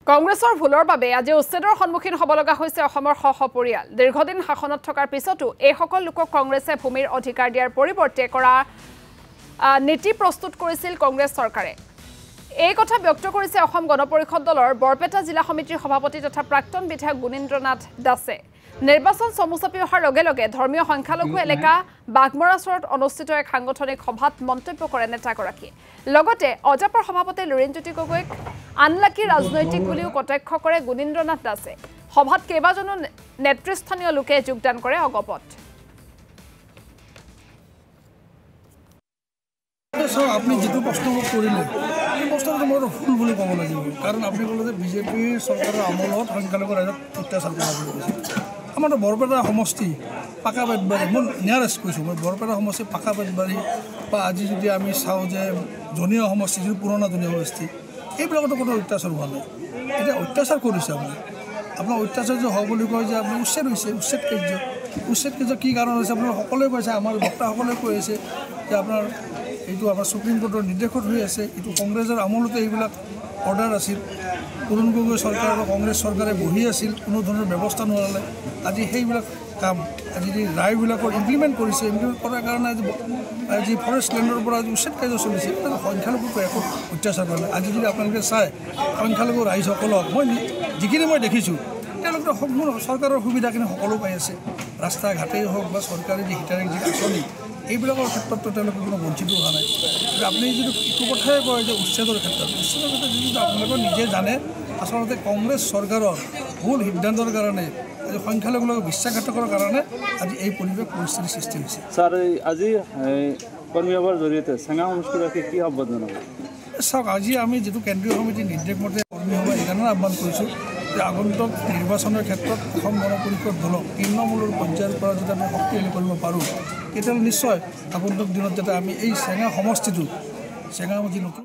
কংগ্ৰেছৰ ভুলৰ বাবে আজি উচ্ছেদৰ সন্মুখীন হ'ব লগা হৈছে অসমৰ সহপৰিয়াল। দীৰ্ঘদিন শাসনত থকাৰ পিছতো এই সকল লোকক কংগ্ৰেছে ভূমিৰ অধিকাৰ দিয়াৰ পৰিৱৰ্তে কৰা নীতি প্ৰস্তুত কৰিছিল কংগ্ৰেছ চৰকাৰে। এই কথা ব্যক্ত কৰিছে অসম গণ পৰিষদ দলৰ বৰপেটা জিলা সমিতিৰ সভাপতি তথা প্ৰাক্তন বিধায়ক গুণীন্দ্ৰনাথ দাসে। নিৰ্বাচন চমু চাপি অহাৰ লগে লগে ধৰ্মীয় সংখ্যালঘু এলেকা বাগমৰা চৰত অনুষ্ঠিত এক সাংগঠনিক সভাত মন্তব্য কৰে নেতাগৰাকীয়ে। লগতে অজাপৰ সভাপতি লুৰিণজ্যোতি গগৈক আনলাকি ৰাজনৈতিক বুলিও কটাক্ষ কৰে গুণীন্দ্ৰনাথ দাসে। সভাত কেইবাজনো নেতৃস্থানীয় লোকে যোগদান কৰে অগপত। আপনি যেটো প্ৰশ্ন কৰিলে এই প্ৰশ্নটো মই ভুল বুলি ক'ব লাগিব, কাৰণ আপুনি ক'লে যে বিজেপিৰ চৰকাৰৰ আমলত সংখ্যালঘু ৰাইজক অত্যাচাৰ কৰা বুলি কৈছে। আমাৰতো বৰপেটা সমষ্টি পাকা বেতবাৰী, মই নিয়াৰেষ্ট কৈছোঁ, মই বৰপেটা সমষ্টি পাকা বেতবাৰী বা আজি যদি আমি চাওঁ যে জনীয় সমষ্টি যিটো পুৰণা জনীয় সমষ্টি, এইবিলাকতো কোনো অত্যাচাৰ হোৱা নাই। এতিয়া অত্যাচাৰ কৰিছে আপোনাৰ অত্যাচাৰ যে হ'ব বুলি কয় যে আপুনি উচ্ছেদ হৈছে, উচ্ছেদ কাৰ্য কি কাৰণ হৈছে আপোনাৰ সকলোৱে কৈছে, আমাৰ বক্তাসকলে কৈ আছে যে আপোনাৰ এইটো আমাৰ সুপ্ৰিম কোৰ্টৰ নিৰ্দেশত হৈ আছে। এইটো কংগ্ৰেছৰ আমলতে এইবিলাক অৰ্ডাৰ আছিল। তৰুণ গগৈ চৰকাৰ আৰু কংগ্ৰেছ চৰকাৰে বহি আছিল, কোনো ধৰণৰ ব্যৱস্থা নোলালে। আজি সেইবিলাক কাম আজি ৰায়বিলাকৰ ইমপ্লিমেণ্ট কৰিছে। ইমপ্লিমেণ্ট কৰাৰ কাৰণে আজি ফৰেষ্ট লেণ্ডৰ পৰা আজি উচ্ছেদ কাৰ্য চলিছে। সংখ্যালঘুকো একো অত্যাচাৰ কৰা নাই। আজি যদি আপোনালোকে চায় সংখ্যালঘু ৰাইজসকলক যিখিনি মই দেখিছোঁ, তেওঁলোকে সম্পূৰ্ণ চৰকাৰৰ সুবিধাখিনি সকলো পাই আছে। ৰাস্তা ঘাটেই হওক বা চৰকাৰী যি হিতাধিকাৰী যি আঁচনি, এইবিলাকৰ ক্ষেত্ৰতো তেওঁলোকে কোনো বঞ্চিত হোৱা নাই। আপুনি যদি এইটো কথাই কয় যে উচ্ছেদৰ ক্ষেত্ৰত যিটো আপোনালোকে নিজে জানে, আচলতে কংগ্ৰেছ চৰকাৰৰ ভুল সিদ্ধান্তৰ কাৰণে আজি সংখ্যালঘুক বিশ্বাসঘাতকৰ কাৰণে আজি এই পৰিস্থিতিৰ সৃষ্টি হৈছে। ছাৰ, আজি কৰ্মী সভাৰ জৰিয়তে চেঙা সমষ্টিবাসীক কি আহ্বান জনাব? চাওক, আজি আমি যিটো কেন্দ্ৰীয় সমিতিৰ নিৰ্দেশ মতে কৰ্মী সভা এইকাৰণে আহ্বান কৰিছোঁ যে আগন্তুক নিৰ্বাচনৰ ক্ষেত্ৰত অসম গণ পৰিষদ দলক তৃণমূলৰ পৰ্যায়ৰ পৰা যাতে আমি শক্তিশালী কৰিব পাৰোঁ, তেতিয়াহ'লে নিশ্চয় আগন্তুক দিনত যাতে আমি এই চেঙা সমষ্টিটো নতুন